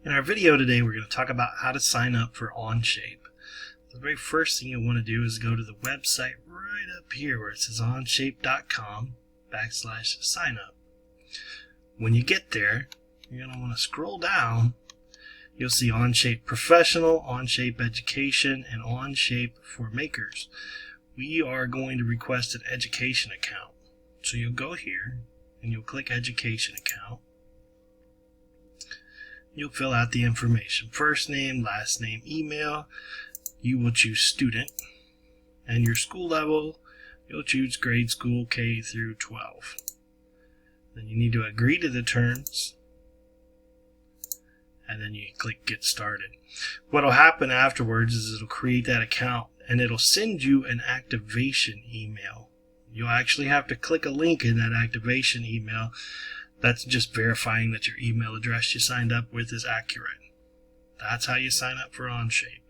In our video today, we're going to talk about how to sign up for OnShape. The very first thing you'll want to do is go to the website right up here where it says onshape.com/signup. When you get there, you're going to want to scroll down. You'll see OnShape Professional, OnShape Education, and OnShape for Makers. We are going to request an education account. So you'll go here and you'll click Education Account. You'll fill out the information. First name, last name, email. You will choose student. And your school level, you'll choose grade school K through 12. Then you need to agree to the terms. And then you click Get Started. What will happen afterwards is it'll create that account and it'll send you an activation email. You'll actually have to click a link in that activation email. That's just verifying that your email address you signed up with is accurate. That's how you sign up for OnShape.